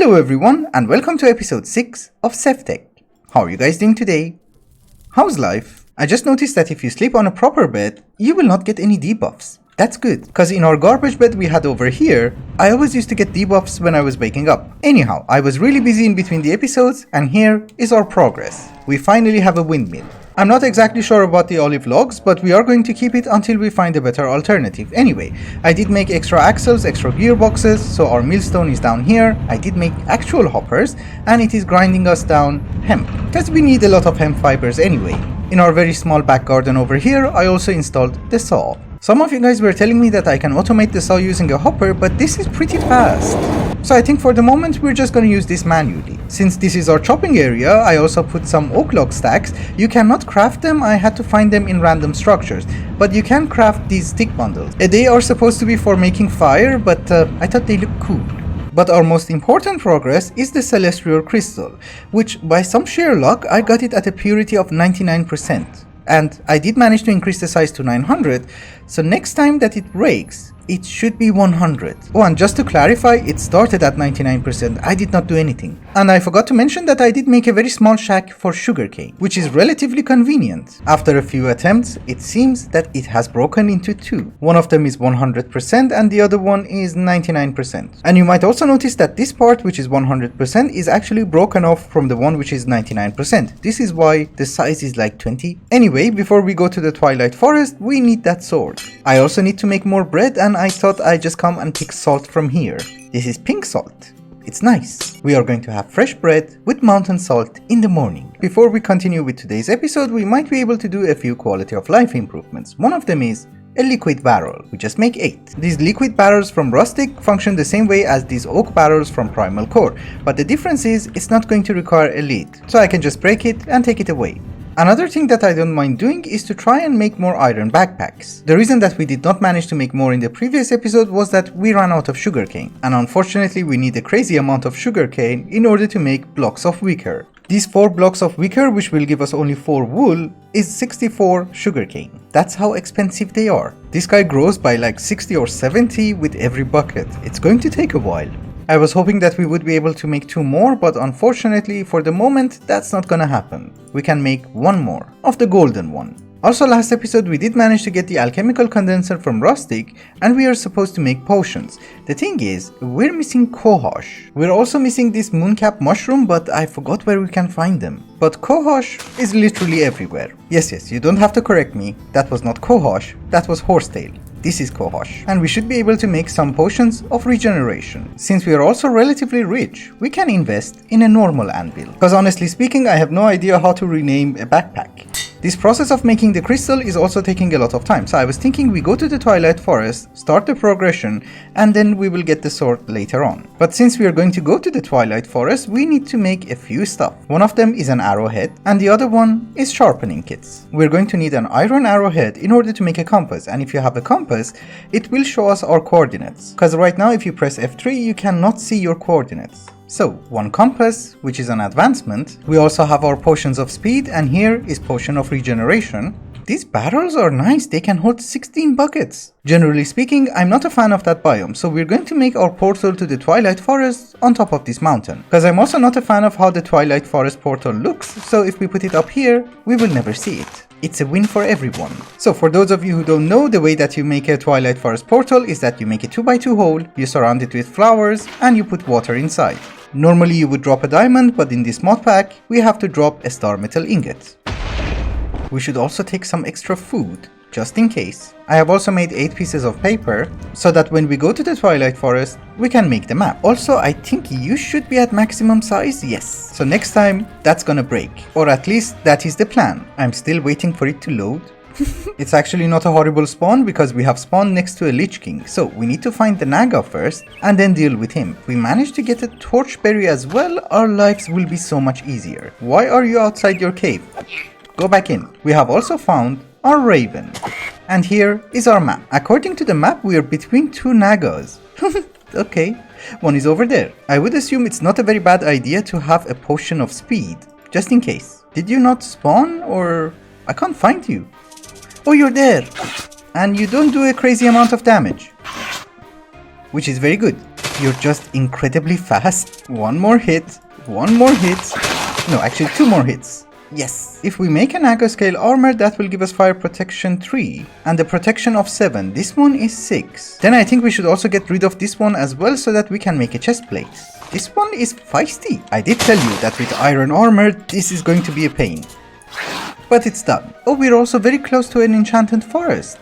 Hello everyone and welcome to episode 6 of SevTech. How are you guys doing today? How's life? I just noticed that if you sleep on a proper bed, you will not get any debuffs. That's good, cause in our garbage bed we had over here, I always used to get debuffs when I was waking up. Anyhow, I was really busy in between the episodes and here is our progress. We finally have a windmill. I'm not exactly sure about the olive logs, but we are going to keep it until we find a better alternative. Anyway, I did make extra axles, extra gearboxes, so our millstone is down here. I did make actual hoppers, and it is grinding us down hemp, because we need a lot of hemp fibers anyway. In our very small back garden over here, I also installed the saw. Some of you guys were telling me that I can automate the saw using a hopper, but this is pretty fast. So I think for the moment we're just going to use this manually. Since this is our chopping area, I also put some oak log stacks. You cannot craft them, I had to find them in random structures. But you can craft these stick bundles. They are supposed to be for making fire, but I thought they look cool. But our most important progress is the celestial crystal, which by some sheer luck I got it at a purity of 99%. And I did manage to increase the size to 900, so next time that it breaks, it should be 100. Oh, and just to clarify, it started at 99%, I did not do anything. And I forgot to mention that I did make a very small shack for Sugarcane, which is relatively convenient. After a few attempts, it seems that it has broken into two. One of them is 100% and the other one is 99%. And you might also notice that this part, which is 100%, is actually broken off from the one which is 99%. This is why the size is like 20. Anyway, before we go to the Twilight Forest, we need that sword. I also need to make more bread, and I thought I'd just come and pick salt from here. This is pink salt. It's nice. We are going to have fresh bread with mountain salt in the morning. Before we continue with today's episode, we might be able to do a few quality of life improvements. One of them is a liquid barrel. We just make 8. These liquid barrels from rustic function the same way as these oak barrels from primal core, but the difference is it's not going to require a lid, so I can just break it and take it away. Another thing that I don't mind doing is to try and make more iron backpacks. The reason that we did not manage to make more in the previous episode was that we ran out of sugarcane, and unfortunately we need a crazy amount of sugarcane in order to make blocks of wicker. These 4 blocks of wicker, which will give us only 4 wool, is 64 sugarcane. That's how expensive they are. This guy grows by like 60 or 70 with every bucket. It's going to take a while. I was hoping that we would be able to make 2 more, but unfortunately for the moment that's not gonna happen. We can make 1 more, of the golden one. Also, last episode we did manage to get the alchemical condenser from rustic, and we are supposed to make potions. The thing is, we're missing cohosh. We're also missing this mooncap mushroom, but I forgot where we can find them. But cohosh is literally everywhere. Yes, you don't have to correct me. That was not cohosh, that was horsetail. This is cohosh, and we should be able to make some potions of regeneration. Since we are also relatively rich, we can invest in a normal anvil. Because honestly speaking, I have no idea how to rename a backpack. This process of making the crystal is also taking a lot of time, so I was thinking we go to the Twilight Forest, start the progression, and then we will get the sword later on. But since we are going to go to the Twilight Forest, we need to make a few stuff. One of them is an arrowhead, and the other one is sharpening kits. We're going to need an iron arrowhead in order to make a compass, and if you have a compass, it will show us our coordinates. Because right now if you press F3, you cannot see your coordinates. So, 1 compass, which is an advancement. We also have our potions of speed, and here is potion of regeneration. These barrels are nice, they can hold 16 buckets. Generally speaking, I'm not a fan of that biome, so we're going to make our portal to the Twilight Forest on top of this mountain. Because I'm also not a fan of how the Twilight Forest portal looks, so if we put it up here, we will never see it. It's a win for everyone. So for those of you who don't know, the way that you make a Twilight Forest portal is that you make a 2x2 hole, you surround it with flowers, and you put water inside. Normally you would drop a diamond, but in this mod pack, we have to drop a star metal ingot. We should also take some extra food, just in case. I have also made 8 pieces of paper, so that when we go to the Twilight Forest, we can make the map. Also, I think you should be at maximum size, yes. So next time, that's gonna break. Or at least, that is the plan. I'm still waiting for it to load. It's actually not a horrible spawn because we have spawned next to a Lich King, so we need to find the Naga first and then deal with him. If we manage to get a torchberry as well, our lives will be so much easier. Why are you outside your cave? Go back in. We have also found our raven. And here is our map. According to the map, we are between 2 Nagas. Okay, one is over there. I would assume it's not a very bad idea to have a potion of speed, just in case. Did you not spawn, or I can't find you? Oh, you're there! And you don't do a crazy amount of damage, which is very good. you're just incredibly fast. One more hit. One more hit. No, actually 2 more hits. Yes. If we make an Naga scale armor, that will give us fire protection 3 and the protection of 7. This one is 6. Then I think we should also get rid of this one as well so that we can make a chest plate. This one is feisty. I did tell you that with iron armor, this is going to be a pain. But it's done. Oh, we're also very close to an enchanted forest.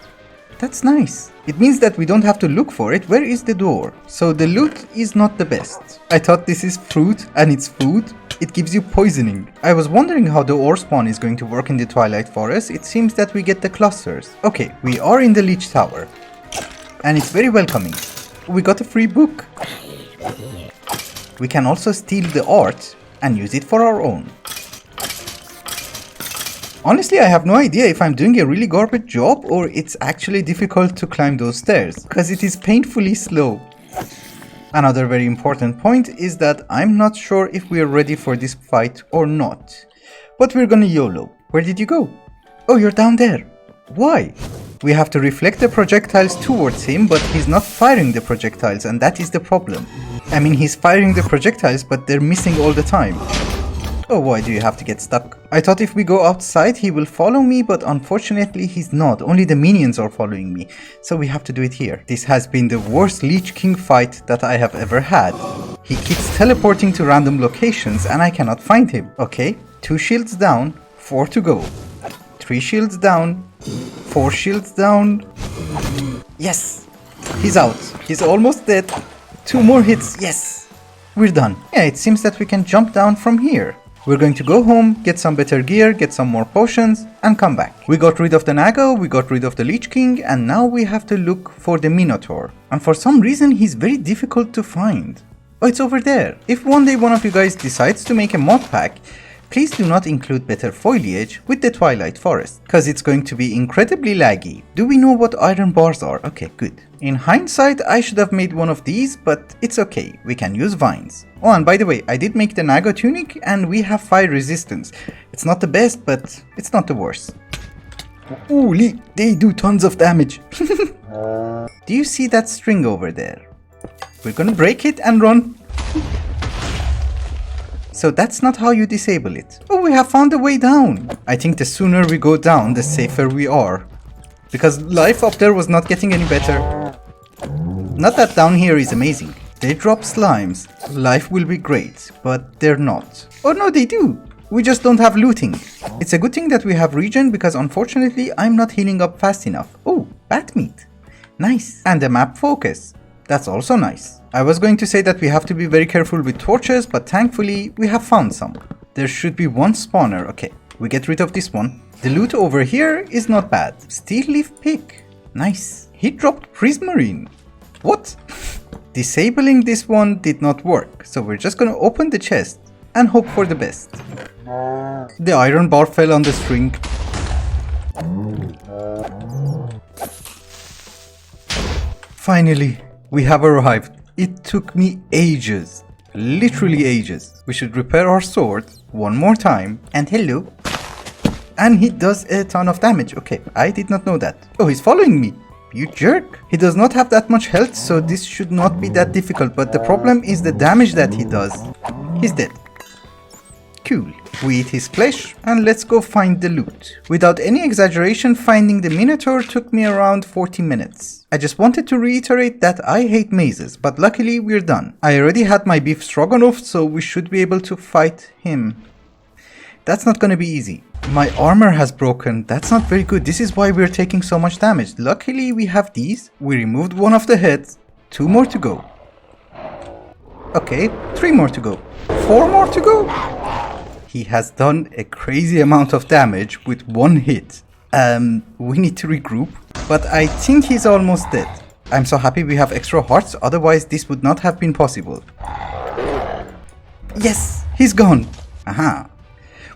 That's nice. It means that we don't have to look for it. Where is the door? So the loot is not the best. I thought this is fruit and it's food. It gives you poisoning. I was wondering how the ore spawn is going to work in the Twilight Forest. It seems that we get the clusters. Okay, we are in the Leech Tower. And it's very welcoming. We got a free book. We can also steal the art and use it for our own. Honestly, I have no idea if I'm doing a really garbage job or it's actually difficult to climb those stairs, because it is painfully slow. Another very important point is that I'm not sure if we are ready for this fight or not. But we're gonna YOLO. Where did you go? Oh, you're down there. Why? We have to reflect the projectiles towards him, but he's not firing the projectiles, and that is the problem. I mean, he's firing the projectiles, but they're missing all the time. Oh, why do you have to get stuck? I thought if we go outside he will follow me, but unfortunately he's not. Only the minions are following me. So we have to do it here. This has been the worst Lich King fight that I have ever had. He keeps teleporting to random locations and I cannot find him. Okay, 2 shields down, 4 to go. 3 shields down, 4 shields down. Yes! He's out. He's almost dead. 2 more hits. Yes! We're done. Yeah, it seems that we can jump down from here. We're going to go home, get some better gear, get some more potions, and come back. We got rid of the Naga, we got rid of the Lich King, and now we have to look for the Minotaur. And for some reason, he's very difficult to find. Oh, it's over there. If one day one of you guys decides to make a mod pack, please do not include better foliage with the Twilight Forest, because it's going to be incredibly laggy. Do we know what iron bars are? Okay, good. In hindsight, I should have made one of these, but it's okay, we can use vines. Oh, and by the way, I did make the Naga tunic and we have fire resistance. It's not the best, but it's not the worst. Holy, they do tons of damage. Do you see that string over there? We're gonna break it and run. So that's not how you disable it. Oh, we have found a way down. I think the sooner we go down, the safer we are. Because life up there was not getting any better. Not that down here is amazing. They drop slimes. Life will be great, but they're not. Oh no, they do. We just don't have looting. It's a good thing that we have regen because unfortunately I'm not healing up fast enough. Oh, bat meat. Nice. And the map focus. That's also nice. I was going to say that we have to be very careful with torches, but thankfully we have found some. There should be 1 spawner. Okay, we get rid of this one. The loot over here is not bad. Steel leaf pick. Nice. He dropped prismarine. What? Disabling this one did not work, so we're just gonna open the chest and hope for the best. The iron bar fell on the string. Finally, we have arrived. It took me ages. Literally ages. We should repair our sword one more time. And hello. And he does a ton of damage. Okay, I did not know that. Oh, he's following me. You jerk. He does not have that much health, so this should not be that difficult. But the problem is the damage that he does. He's dead. Cool. We eat his flesh and let's go find the loot. Without any exaggeration, finding the Minotaur took me around 40 minutes. I just wanted to reiterate that I hate mazes, but luckily we're done. I already had my beef stroganoff, so we should be able to fight him. That's not gonna be easy. My armor has broken. That's not very good. This is why we're taking so much damage. Luckily we have these. We removed one of the heads. 2 more to go. Okay, 3 more to go. 4 more to go. He has done a crazy amount of damage with 1 hit. We need to regroup. But I think he's almost dead. I'm so happy we have extra hearts, otherwise this would not have been possible. Yes, he's gone. Aha.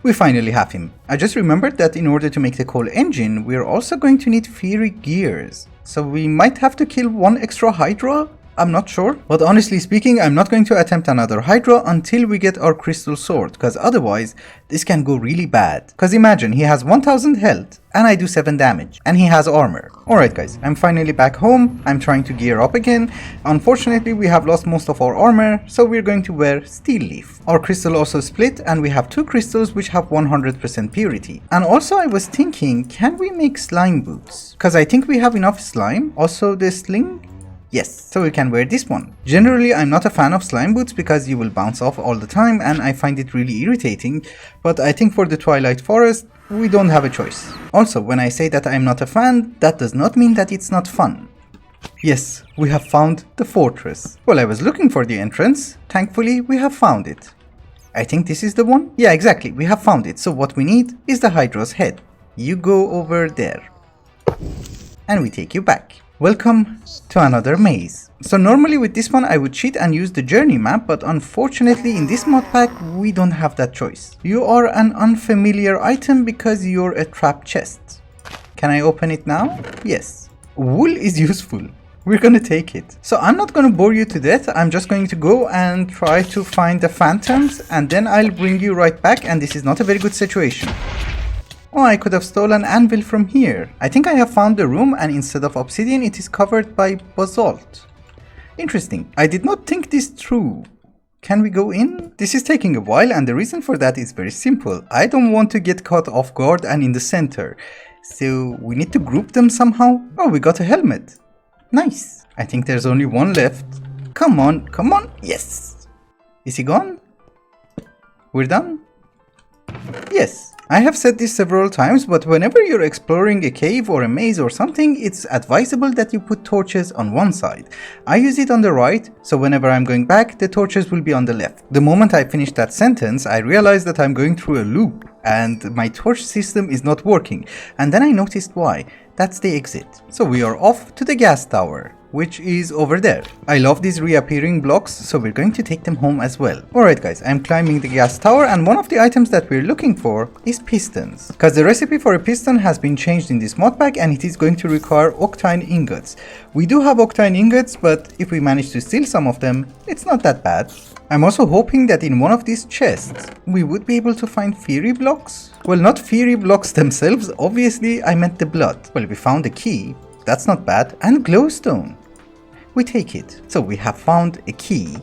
We finally have him. I just remembered that in order to make the coal engine, we're also going to need fiery gears. So we might have to kill 1 extra Hydra? I'm not sure, but honestly speaking, I'm not going to attempt another Hydra until we get our crystal sword, cause otherwise this can go really bad. Cause imagine, he has 1000 health and I do 7 damage and he has armor. Alright guys, I'm finally back home. I'm trying to gear up again. Unfortunately, we have lost most of our armor, so we're going to wear steel leaf. Our crystal also split and we have 2 crystals which have 100% purity. And also I was thinking, can we make slime boots? Cause I think we have enough slime. Also the sling. Yes, so we can wear this one. Generally, I'm not a fan of slime boots because you will bounce off all the time and I find it really irritating, but I think for the Twilight Forest, we don't have a choice. Also, when I say that I'm not a fan, that does not mean that it's not fun. Yes, we have found the fortress. Well, I was looking for the entrance. Thankfully, we have found it. I think this is the one? Yeah, exactly, we have found it. So what we need is the Hydra's head. You go over there. And we take you back. Welcome to another maze. So normally with this one I would cheat and use the journey map, but unfortunately in this mod pack we don't have that choice. You are an unfamiliar item because you're a trap chest. Can I open it now? Yes. Wool is useful. We're gonna take it. So I'm not gonna bore you to death. I'm just going to go and try to find the phantoms and then I'll bring you right back, and this is not a very good situation. Oh, I could have stolen anvil from here. I think I have found the room and instead of obsidian it is covered by basalt. Interesting. I did not think this through. Can we go in? This is taking a while and the reason for that is very simple. I don't want to get caught off guard and in the center. So we need to group them somehow. Oh, we got a helmet. Nice. I think there's only one left. Come on, come on. Yes. Is he gone? We're done? Yes. I have said this several times, but whenever you're exploring a cave or a maze or something, it's advisable that you put torches on one side. I use it on the right, so whenever I'm going back, the torches will be on the left. The moment I finished that sentence, I realized that I'm going through a loop and my torch system is not working. And then I noticed why. That's the exit. So we are off to the gas tower, which is over there. I love these reappearing blocks, so we're going to take them home as well. Alright guys, I'm climbing the gas tower and one of the items that we're looking for is pistons. Because the recipe for a piston has been changed in this mod pack and it is going to require octine ingots. We do have octine ingots, but if we manage to steal some of them, it's not that bad. I'm also hoping that in one of these chests, we would be able to find fairy blocks. Well, not fairy blocks themselves, obviously I meant the blood. Well, we found a key. That's not bad. And glowstone. We take it. So we have found a key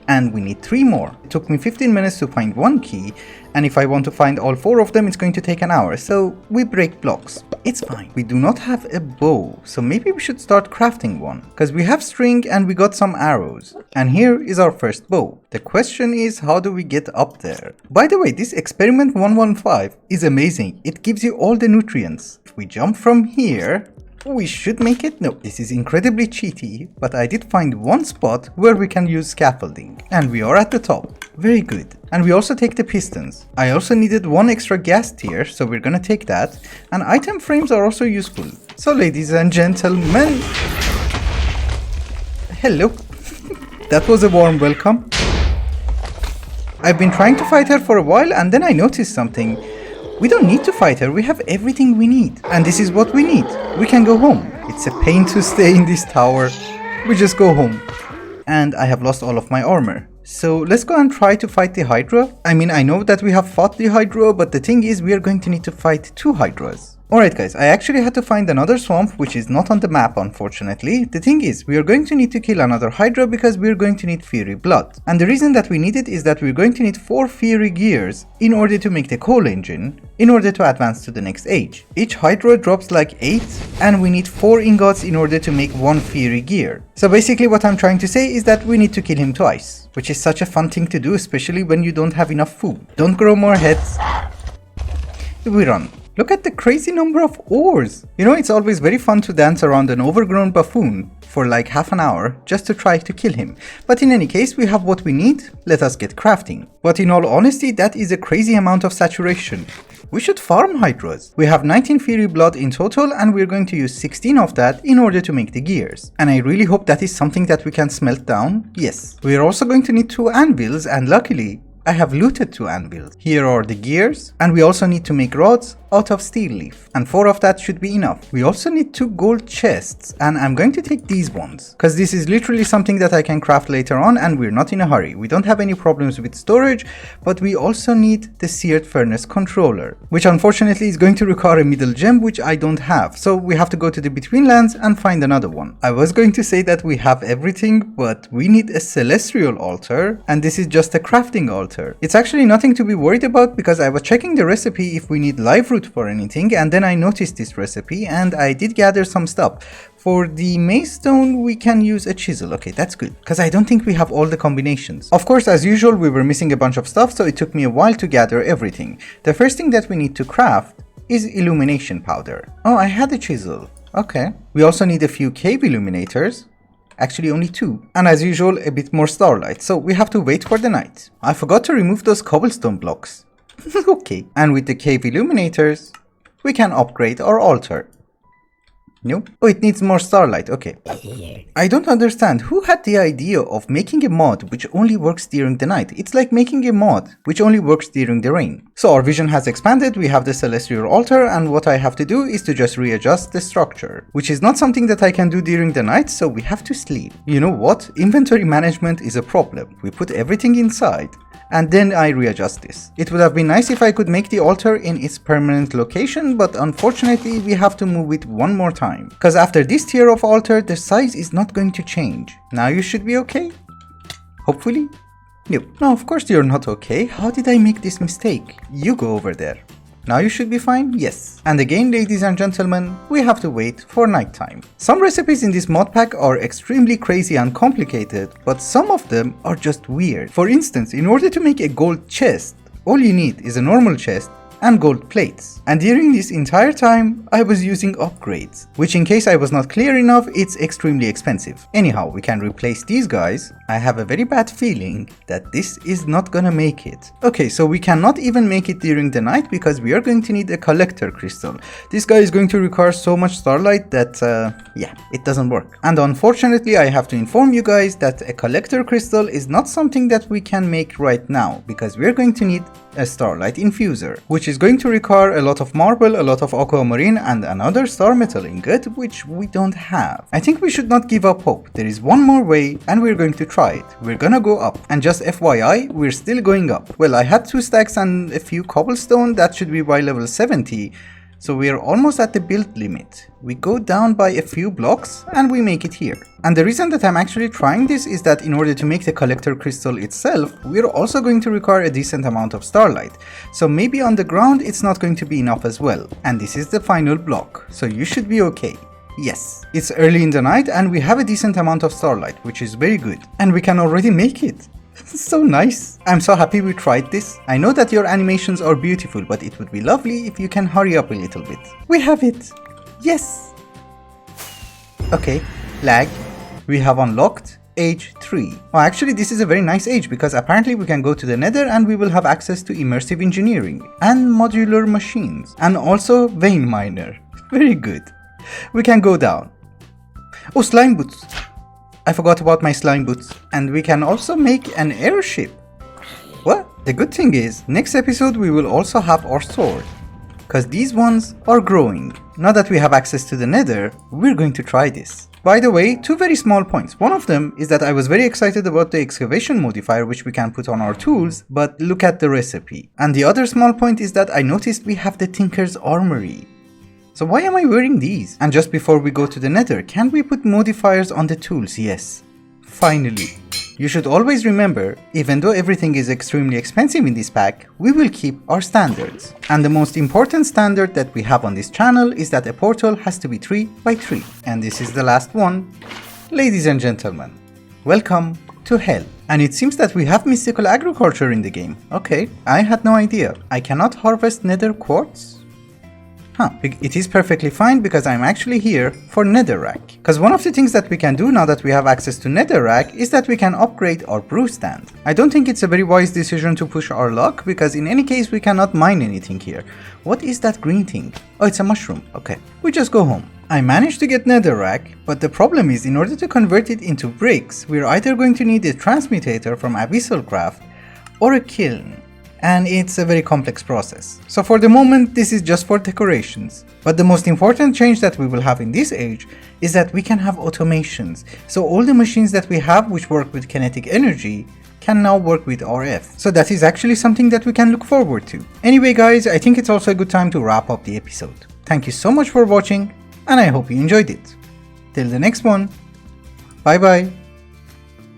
and we need 3 more. It took me 15 minutes to find 1 key, and if I want to find all 4 of them it's going to take an hour, so we break blocks. It's fine. We do not have a bow, so maybe we should start crafting one, because we have string and we got some arrows. And here is our first bow. The question is, how do we get up there? By the way, this experiment 115 is amazing. It gives you all the nutrients. If we jump from here, we should make it. No, this is incredibly cheaty, but I did find one spot where we can use scaffolding. And we are at the top. Very good. And we also take the pistons. I also needed 1 extra gas tier, so we're gonna take that. And item frames are also useful. So ladies and gentlemen, hello. That was a warm welcome. I've been trying to fight her for a while and then I noticed something. We don't need to fight her, we have everything we need. And this is what we need. We can go home. It's a pain to stay in this tower. We just go home. And I have lost all of my armor. So let's go and try to fight the Hydra. I mean, I know that we have fought the Hydra, but the thing is we are going to need to fight 2 Hydras. Alright guys, I actually had to find another swamp which is not on the map unfortunately. The thing is, we are going to need to kill another Hydra because we are going to need fairy blood. And the reason that we need it is that we are going to need 4 fairy gears in order to make the coal engine, in order to advance to the next age. Each Hydra drops like 8 and we need 4 ingots in order to make 1 fairy gear. So basically what I'm trying to say is that we need to kill him twice, which is such a fun thing to do, especially when you don't have enough food. Don't grow more heads. We run. Look at the crazy number of ores. You know, it's always very fun to dance around an overgrown buffoon for like half an hour just to try to kill him. But in any case, we have what we need. Let us get crafting. But in all honesty, that is a crazy amount of saturation. We should farm Hydras. We have 19 fairy blood in total and we're going to use 16 of that in order to make the gears. And I really hope that is something that we can smelt down. Yes. We are also going to need 2 anvils and luckily, I have looted 2 anvils. Here are the gears, and we also need to make rods. out of steel leaf, and 4 of that should be enough. We also need 2 gold chests, and I'm going to take these ones, because this is literally something that I can craft later on, and we're not in a hurry. We don't have any problems with storage, but we also need the seared furnace controller, which unfortunately is going to require a middle gem, which I don't have, so we have to go to the between lands and find another one. I was going to say that we have everything, but we need a celestial altar, and this is just a crafting altar. It's actually nothing to be worried about because I was checking the recipe if we need live root for anything, and then I noticed this recipe and I did gather some stuff. For the maze stone, we can use a chisel. Okay, that's good, because I don't think we have all the combinations. Of course, as usual, we were missing a bunch of stuff, so it took me a while to gather everything. The first thing that we need to craft is illumination powder. Oh, I had a chisel. Okay. We also need a few cave illuminators. Actually, only 2. And as usual, a bit more starlight, so we have to wait for the night. I forgot to remove those cobblestone blocks. Okay. And with the cave illuminators, we can upgrade our altar. Nope. Oh, it needs more starlight. Okay. I don't understand. Who had the idea of making a mod which only works during the night? It's like making a mod which only works during the rain. So our vision has expanded. We have the celestial altar, and what I have to do is to just readjust the structure, which is not something that I can do during the night, so we have to sleep. You know what? Inventory management is a problem. We put everything inside, and then I readjust this. It would have been nice if I could make the altar in its permanent location, but unfortunately we have to move it one more time. Because after this tier of altar, the size is not going to change. Now you should be okay? Hopefully? Nope. No, of course you're not okay. How did I make this mistake? You go over there. Now you should be fine? Yes. And again, ladies and gentlemen, we have to wait for nighttime. Some recipes in this mod pack are extremely crazy and complicated, but some of them are just weird. For instance, in order to make a gold chest, all you need is a normal chest and gold plates. And during this entire time, I was using upgrades, which in case I was not clear enough, it's extremely expensive. Anyhow, we can replace these guys. I have a very bad feeling that this is not gonna make it. Okay, so we cannot even make it during the night because we are going to need a collector crystal. This guy is going to require so much starlight that, yeah, it doesn't work. And unfortunately, I have to inform you guys that a collector crystal is not something that we can make right now because we're going to need a starlight infuser, which is going to require a lot of marble, a lot of aquamarine, and another star metal ingot, which we don't have. I think we should not give up hope. There is one more way, and we're going to try it. We're gonna go up. And just FYI, we're still going up. Well, I had 2 stacks and a few cobblestone. That should be by level 70. So we are almost at the build limit. We go down by a few blocks and we make it here. And the reason that I'm actually trying this is that in order to make the collector crystal itself, we're also going to require a decent amount of starlight. So maybe on the ground it's not going to be enough as well. And this is the final block, so you should be okay. Yes, it's early in the night and we have a decent amount of starlight, which is very good. And we can already make it. So nice. I'm so happy we tried this. I know that your animations are beautiful, but it would be lovely if you can hurry up a little bit. We have it. Yes. Okay, lag. We have unlocked age 3. Oh, actually this is a very nice age because apparently we can go to the Nether and we will have access to immersive engineering and modular machines and also vein miner. Very good. We can go down. Oh, slime boots. I forgot about my slime boots. And we can also make an airship. Well, the good thing is, next episode we will also have our sword. Cause these ones are growing. Now that we have access to the Nether, we're going to try this. By the way, 2 very small points. One of them is that I was very excited about the excavation modifier which we can put on our tools, but look at the recipe. And the other small point is that I noticed we have the Tinker's Armory. So why am I wearing these? And just before we go to the Nether, can we put modifiers on the tools? Yes. Finally. You should always remember, even though everything is extremely expensive in this pack, we will keep our standards. And the most important standard that we have on this channel is that a portal has to be 3 by 3. And this is the last one. Ladies and gentlemen, welcome to hell. And it seems that we have mystical agriculture in the game. Okay, I had no idea. I cannot harvest Nether quartz? Huh, it is perfectly fine because I'm actually here for netherrack. Because one of the things that we can do now that we have access to netherrack is that we can upgrade our brew stand. I don't think it's a very wise decision to push our luck because in any case we cannot mine anything here. What is that green thing? Oh, it's a mushroom. Okay, we just go home. I managed to get netherrack, but the problem is in order to convert it into bricks, we're either going to need a transmutator from Abyssal Craft or a kiln. and it's a very complex process. So for the moment, this is just for decorations. But the most important change that we will have in this age is that we can have automations. So all the machines that we have which work with kinetic energy can now work with RF. So that is actually something that we can look forward to. Anyway guys, I think it's also a good time to wrap up the episode. Thank you so much for watching, and I hope you enjoyed it. Till the next one, bye bye.